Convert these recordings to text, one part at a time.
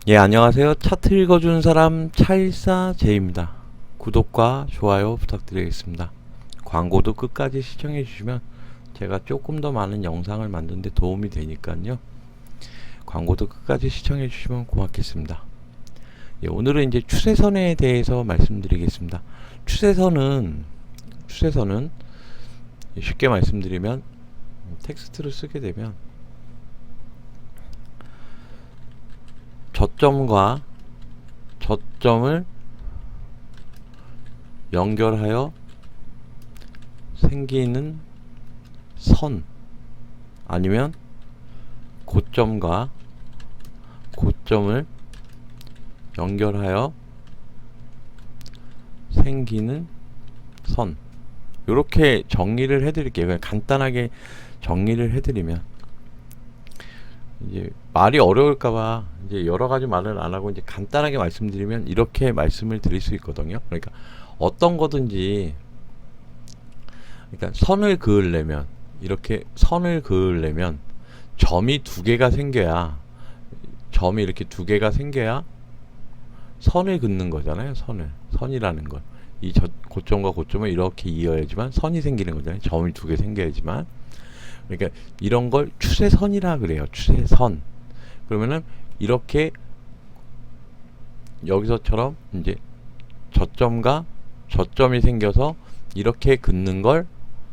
예, 안녕하세요. 차트 읽어주는 사람 차일사제입니다. 구독과 좋아요 부탁드리겠습니다. 광고도 끝까지 시청해 주시면 제가 조금 더 많은 영상을 만드는 데 도움이 되니까요. 광고도 끝까지 시청해 주시면 고맙겠습니다. 예, 오늘은 이제 추세선에 대해서 말씀드리겠습니다. 추세선은 쉽게 말씀드리면 텍스트를 쓰게 되면 저점과 저점을 연결하여 생기는 선, 아니면 고점과 고점을 연결하여 생기는 선, 이렇게 정리를 해드릴게요. 그냥 간단하게 정리를 해드리면, 이제 말이 어려울까봐 이제 여러 가지 말을 안 하고 이제 간단하게 말씀드리면 이렇게 말씀을 드릴 수 있거든요. 그러니까 어떤 거든지, 그러니까 선을 그으려면, 이렇게 선을 그으려면 점이 두 개가 생겨야, 점이 이렇게 두 개가 생겨야 선을 긋는 거잖아요. 선이라는 걸, 이 고점과 고점을 이렇게 이어야지만 선이 생기는 거잖아요. 점이 두 개 생겨야지만. 그러니까 이런 걸 추세선이라 그래요. 추세선. 그러면은 이렇게 여기서처럼 이제 저점과 저점이 생겨서 이렇게 긋는 걸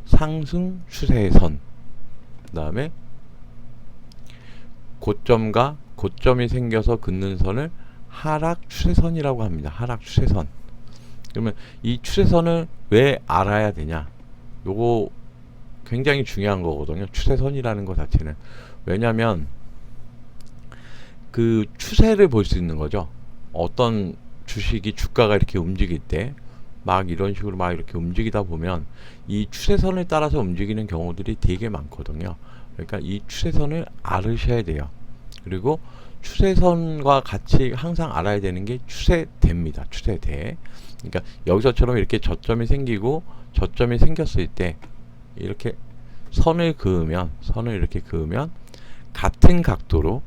상승 추세선, 그 다음에 고점과 고점이 생겨서 긋는 선을 하락 추세선이라고 합니다. 하락 추세선. 그러면 이 추세선을 왜 알아야 되냐? 요거 굉장히 중요한 거거든요. 추세선이라는 것 자체는. 왜냐면 그 추세를 볼 수 있는 거죠. 어떤 주식이, 주가가 이렇게 움직일 때 막 이런 식으로 막 이렇게 움직이다 보면 이 추세선을 따라서 움직이는 경우들이 되게 많거든요. 그러니까 이 추세선을 알으셔야 돼요. 그리고 추세선과 같이 항상 알아야 되는 게 추세대입니다. 추세대. 그러니까 여기서처럼 이렇게 저점이 생기고 저점이 생겼을 때 이렇게 선을 이렇게 그으면 같은 각도로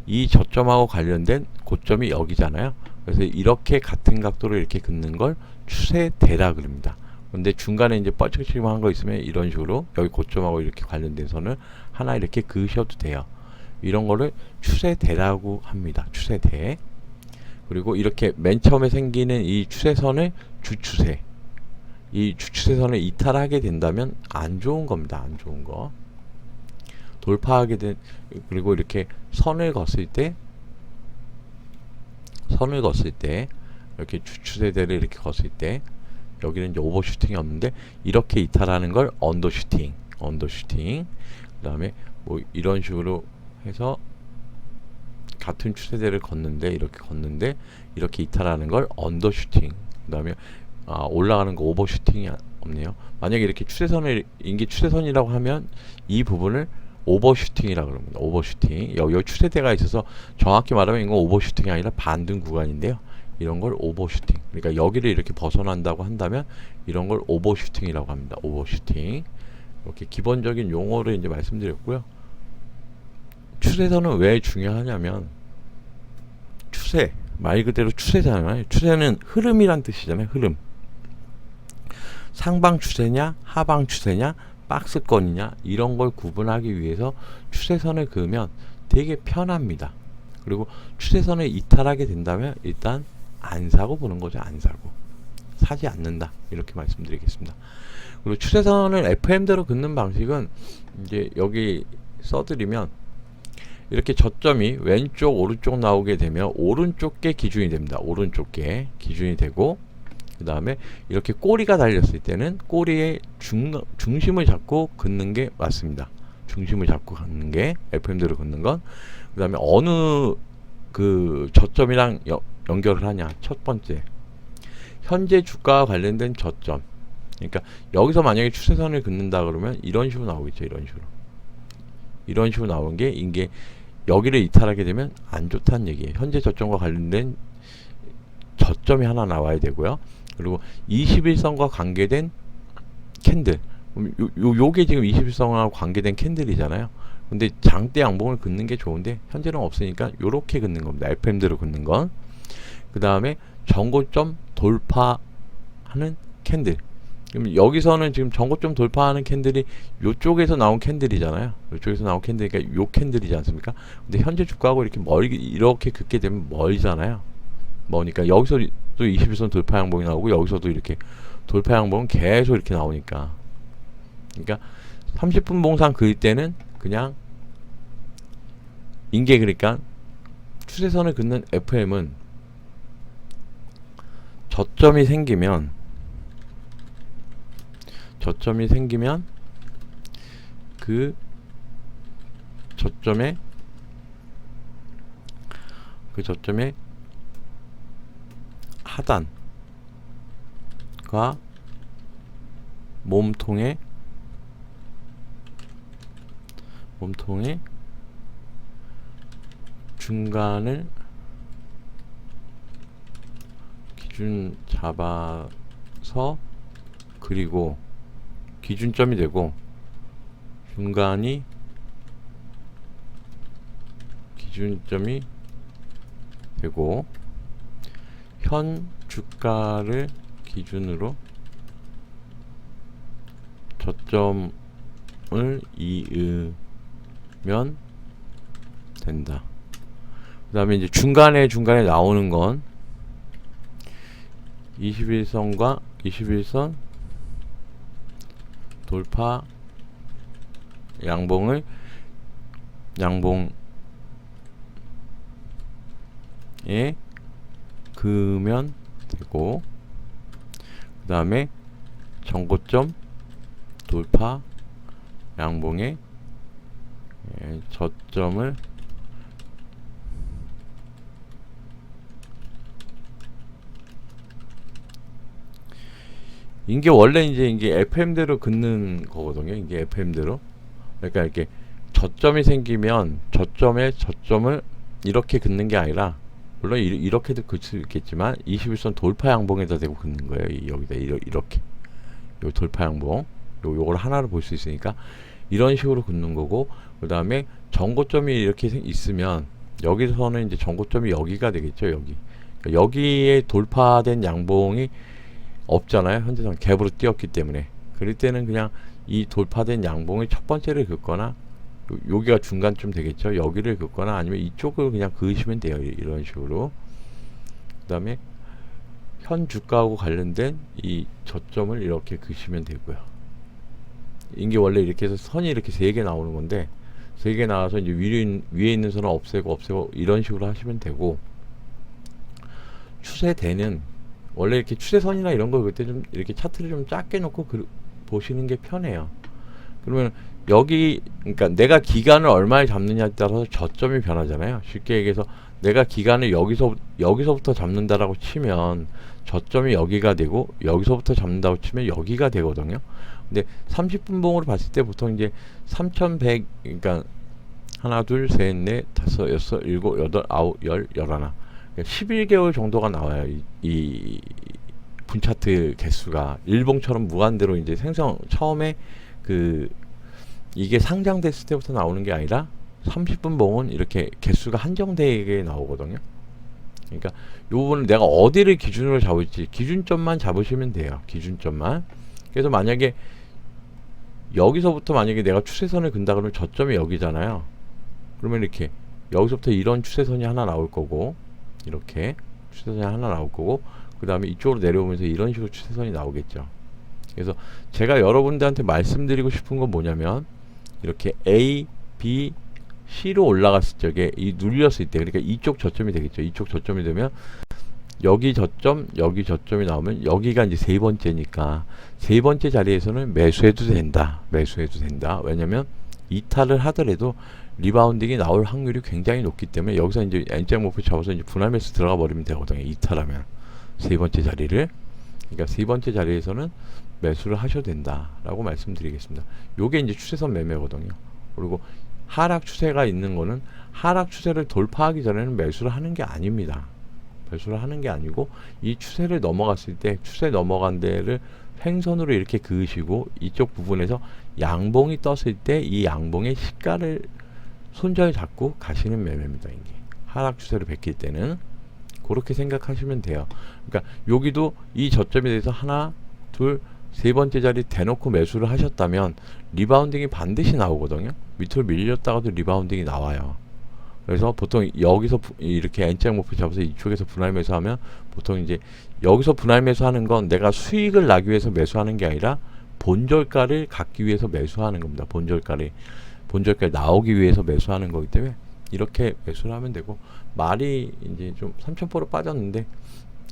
이 저점하고 관련된 고점이 여기잖아요. 그래서 이렇게 같은 각도로 이렇게 긋는 걸 추세대라 그럽니다. 근데 중간에 이제 뻘짝지근한 거 있으면 이런 식으로 여기 고점하고 이렇게 관련된 선을 하나 이렇게 그으셔도 돼요. 이런 거를 추세대라고 합니다. 추세대. 그리고 이렇게 맨 처음에 생기는 이 추세선을 주추세, 이 주추세선을 이탈하게 된다면 안 좋은 겁니다. 안 좋은 거. 돌파하게 된, 그리고 이렇게 선을 걷을 때 이렇게 주추세대를 이렇게 걷을 때 여기는 이제 오버슈팅이 없는데 이렇게 이탈하는 걸 언더슈팅. 그 다음에 뭐 이런 식으로 해서 같은 추세대를 걷는데 이렇게 이탈하는 걸 언더슈팅. 그 다음에 올라가는 거 오버슈팅이 없네요. 만약에 이렇게 추세선을, 인기 추세선이라고 하면 이 부분을 오버슈팅이라고 그럽니다. 오버슈팅. 여기 추세대가 있어서 정확히 말하면 이건 오버슈팅이 아니라 반등 구간인데요. 이런 걸 오버슈팅. 그러니까 여기를 이렇게 벗어난다고 한다면 이런 걸 오버슈팅이라고 합니다. 오버슈팅. 이렇게 기본적인 용어를 이제 말씀드렸고요. 추세선은 왜 중요하냐면, 추세, 말 그대로 추세잖아요. 추세는 흐름이란 뜻이잖아요. 흐름. 상방 추세냐, 하방 추세냐, 박스권이냐, 이런 걸 구분하기 위해서 추세선을 그으면 되게 편합니다. 그리고 추세선을 이탈하게 된다면 일단 안 사고 보는 거죠. 안 사고. 사지 않는다. 이렇게 말씀드리겠습니다. 그리고 추세선을 FM대로 긋는 방식은 이제 여기 써드리면 이렇게 저점이 왼쪽 오른쪽 나오게 되면 오른쪽 게 기준이 됩니다. 오른쪽 게 기준이 되고, 그 다음에 이렇게 꼬리가 달렸을 때는 꼬리의 중심을 잡고 긋는 게 맞습니다. 중심을 잡고 긋는 게 FM대로 긋는 건. 그 다음에 어느 그 저점이랑 연결을 하냐. 첫 번째, 현재 주가와 관련된 저점. 그러니까 여기서 만약에 추세선을 긋는다 그러면 이런 식으로 나오겠죠. 이런 식으로 나오는 게, 이게 여기를 이탈하게 되면 안 좋다는 얘기예요. 현재 저점과 관련된 저점이 하나 나와야 되고요. 그리고 21선과 관계된 캔들. 요게 지금 21선하고 관계된 캔들이잖아요. 근데 장대 양봉을 긋는 게 좋은데 현재는 없으니까 요렇게 긋는 겁니다. FM대로 긋는 건. 그 다음에 전고점 돌파하는 캔들. 그럼 여기서는 지금 전고점 돌파하는 캔들이 요쪽에서 나온 캔들이잖아요. 요쪽에서 나온 캔들이니까 요 캔들이지 않습니까? 근데 현재 주가하고 이렇게 이렇게 긋게 되면 멀잖아요. 뭐니까 여기서 또 21선 돌파 양봉이 나오고 여기서도 이렇게 돌파 양봉은 계속 이렇게 나오니까. 그러니까 30분 봉상 그릴 때는 그냥 그러니까 추세선을 긋는 FM은 저점이 생기면 그 저점의 하단과 몸통의 중간을 기준 잡아서 그리고 기준점이 되고 중간이 기준점이 되고 현 주가를 기준으로 저점을 이으면 된다. 그 다음에 이제 중간에 나오는 건 21선과 21선 돌파 양봉에 그으면 되고, 그 다음에 전고점 돌파 양봉에 저점을 이게 원래 이게 FM대로 긋는 거거든요. 이게 FM대로. 그러니까 이렇게 저점이 생기면 저점을 이렇게 긋는 게 아니라, 물론 이렇게도 긋을 수 있겠지만 21선 돌파 양봉에다 대고 긋는 거예요. 여기다 이렇게 요 돌파 양봉 요걸 하나로 볼 수 있으니까 이런 식으로 긋는 거고, 그 다음에 전고점이 이렇게 있으면 여기서는 이제 전고점이 여기가 되겠죠. 여기. 그러니까 여기에 돌파된 양봉이 없잖아요. 현재선 갭으로 뛰었기 때문에. 그럴 때는 그냥 이 돌파된 양봉의 첫 번째를 긋거나, 여기가 중간쯤 되겠죠. 여기를 긋거나 아니면 이쪽을 그냥 그으시면 돼요. 이런 식으로. 그 다음에 현 주가하고 관련된 이 저점을 이렇게 그으시면 되고요. 이게 원래 이렇게 해서 선이 이렇게 3개 나오는 건데, 3개 나와서 이제 위에 있는 선을 없애고 이런 식으로 하시면 되고, 추세대는 원래 이렇게 추세선이나 이런 거 그때 좀 이렇게 차트를 좀 작게 놓고 보시는 게 편해요. 그러면 여기, 그러니까 내가 기간을 얼마에 잡느냐에 따라서 저점이 변하잖아요. 쉽게 얘기해서 내가 기간을 여기서부터 잡는다라고 치면 저점이 여기가 되고, 여기서부터 잡는다고 치면 여기가 되거든요. 근데 30분 봉으로 봤을 때 보통 이제 3100, 그러니까 하나, 둘, 셋, 넷, 다섯, 여섯, 일곱, 여덟, 아홉, 열, 열하나, 11개월 정도가 나와요. 이 분차트 개수가 일봉처럼 무한대로 이제 처음에 이게 상장됐을 때부터 나오는 게 아니라 30분 봉은 이렇게 개수가 한정되게 나오거든요. 그러니까 이 부분은 내가 어디를 기준으로 잡을지 기준점만 잡으시면 돼요. 기준점만. 그래서 만약에 여기서부터 만약에 내가 추세선을 근다 그러면 저점이 여기잖아요. 그러면 이렇게 여기서부터 이런 추세선이 하나 나올 거고, 이렇게 추세선이 하나 나올 거고, 그 다음에 이쪽으로 내려오면서 이런 식으로 추세선이 나오겠죠. 그래서 제가 여러분들한테 말씀드리고 싶은 건 뭐냐면, 이렇게 A, B, C로 올라갔을 적에 눌렸을 때, 그러니까 이쪽 저점이 되겠죠. 이쪽 저점이 되면 여기 저점이 나오면 여기가 이제 3번째니까 3번째 자리에서는 매수해도 된다. 왜냐면 이탈을 하더라도 리바운딩이 나올 확률이 굉장히 높기 때문에 여기서 이제 N자 목표 잡아서 이제 분할 매수 들어가 버리면 되거든요. 이탈하면 3번째 자리를. 그러니까 3번째 자리에서는 매수를 하셔도 된다라고 말씀드리겠습니다. 요게 이제 추세선 매매거든요. 그리고 하락 추세가 있는 거는 하락 추세를 돌파하기 전에는 매수를 하는 게 아닙니다. 매수를 하는 게 아니고 이 추세를 넘어갔을 때 추세 넘어간 데를 횡선으로 이렇게 그으시고 이쪽 부분에서 양봉이 떴을 때 이 양봉의 시가를 손절 잡고 가시는 매매입니다. 이게 하락 추세를 뱉길 때는 그렇게 생각하시면 돼요. 그러니까 여기도 이 저점에 대해서 하나, 둘, 세 번째 자리 대놓고 매수를 하셨다면 리바운딩이 반드시 나오거든요. 밑으로 밀렸다가도 리바운딩이 나와요. 그래서 보통 여기서 이렇게 N자 목표 잡아서 이쪽에서 분할 매수하면 보통 이제 여기서 분할 매수하는 건 내가 수익을 나기 위해서 매수하는 게 아니라 본절가를 갖기 위해서 매수하는 겁니다. 본절가를 나오기 위해서 매수하는 거기 때문에 이렇게 매수를 하면 되고, 말이 이제 좀 3,000% 빠졌는데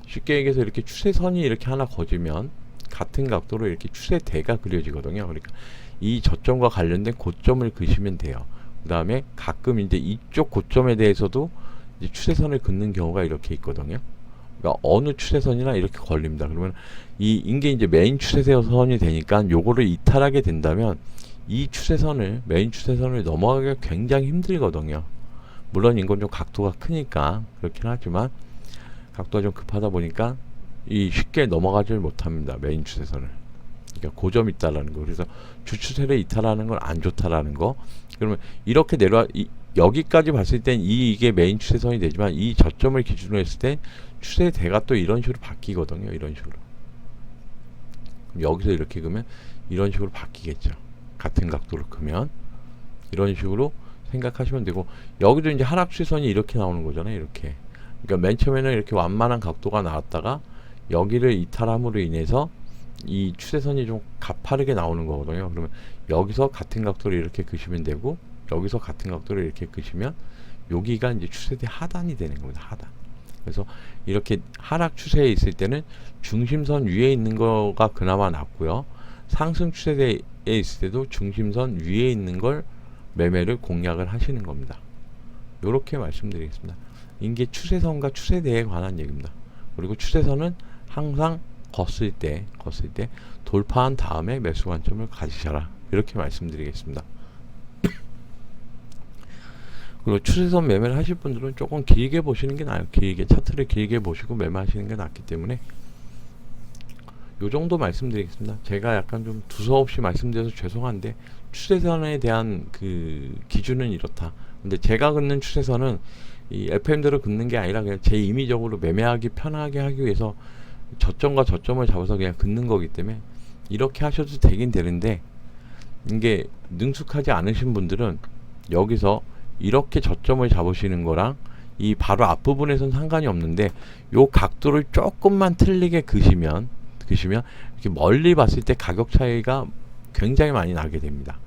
쉽게 얘기해서 이렇게 추세선이 이렇게 하나 거지면 같은 각도로 이렇게 추세대가 그려지거든요. 그러니까 이 저점과 관련된 고점을 그시면 돼요. 그 다음에 가끔 이제 이쪽 고점에 대해서도 이제 추세선을 긋는 경우가 이렇게 있거든요. 그러니까 어느 추세선이나 이렇게 걸립니다. 그러면 이게 이제 메인 추세선이 되니까 요거를 이탈하게 된다면 이 추세선을, 메인 추세선을 넘어가기가 굉장히 힘들거든요. 물론 이건 좀 각도가 크니까 그렇긴 하지만 각도가 좀 급하다 보니까 이 쉽게 넘어가질 못합니다. 메인 추세선을. 그러니까 고점이 있다라는 거. 그래서 주추세를 이탈하는 건 안 좋다라는 거. 그러면 이렇게 여기까지 봤을 땐 이게 메인 추세선이 되지만 이 저점을 기준으로 했을 때 추세대가 또 이런 식으로 바뀌거든요. 이런 식으로. 그럼 여기서 이렇게 그으면 이런 식으로 바뀌겠죠. 같은 각도로 그면 이런 식으로 생각하시면 되고, 여기도 이제 하락 추세선이 이렇게 나오는 거잖아요. 이렇게. 그러니까 맨 처음에는 이렇게 완만한 각도가 나왔다가 여기를 이탈함으로 인해서 이 추세선이 좀 가파르게 나오는 거거든요. 그러면 여기서 같은 각도로 이렇게 그시면 되고, 여기서 같은 각도로 이렇게 그시면 여기가 이제 추세대 하단이 되는 겁니다. 하단. 그래서 이렇게 하락 추세에 있을 때는 중심선 위에 있는 거가 그나마 낫고요. 상승 추세대에 있을 때도 중심선 위에 있는 걸 매매를 공략을 하시는 겁니다. 이렇게 말씀드리겠습니다. 이게 추세선과 추세대에 관한 얘기입니다. 그리고 추세선은 항상 걷을 때 돌파한 다음에 매수 관점을 가지셔라. 이렇게 말씀드리겠습니다. 그리고 추세선 매매를 하실 분들은 조금 길게 보시는 게 나아요. 길게 차트를 길게 보시고 매매하시는 게 낫기 때문에 요 정도 말씀드리겠습니다. 제가 약간 좀 두서없이 말씀드려서 죄송한데 추세선에 대한 그 기준은 이렇다. 근데 제가 긋는 추세선은 이 FM대로 긋는 게 아니라 그냥 제 임의적으로 매매하기 편하게 하기 위해서 저점과 저점을 잡아서 그냥 긋는 거기 때문에 이렇게 하셔도 되긴 되는데, 이게 능숙하지 않으신 분들은 여기서 이렇게 저점을 잡으시는 거랑 이 바로 앞부분에선 상관이 없는데 요 각도를 조금만 틀리게 그시면 이렇게 멀리 봤을 때 가격 차이가 굉장히 많이 나게 됩니다.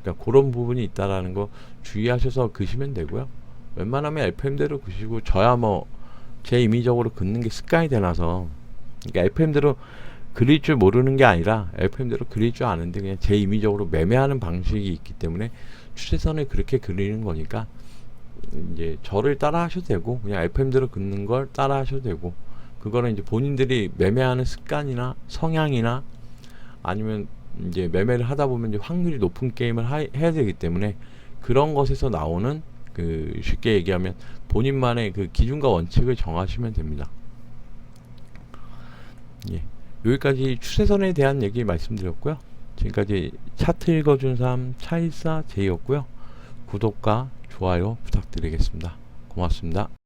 그러니까 그런 부분이 있다라는 거 주의하셔서 그시면 되고요. 웬만하면 FM대로 그시고, 저야 뭐 제 임의적으로 긋는 게 습관이 되나서, 그러니까 FM대로 그릴 줄 모르는 게 아니라 FM대로 그릴 줄 아는데 그냥 제 임의적으로 매매하는 방식이 있기 때문에 추세선을 그렇게 그리는 거니까 이제 저를 따라 하셔도 되고 그냥 FM대로 긋는 걸 따라 하셔도 되고, 그거는 이제 본인들이 매매하는 습관이나 성향이나 아니면 이제 매매를 하다 보면 이제 확률이 높은 게임을 해야 되기 때문에 그런 것에서 나오는 그 쉽게 얘기하면 본인만의 그 기준과 원칙을 정하시면 됩니다. 예. 여기까지 추세선에 대한 얘기 말씀드렸고요. 지금까지 차트 읽어준 사람 차일사 제이였고요. 구독과 좋아요 부탁드리겠습니다. 고맙습니다.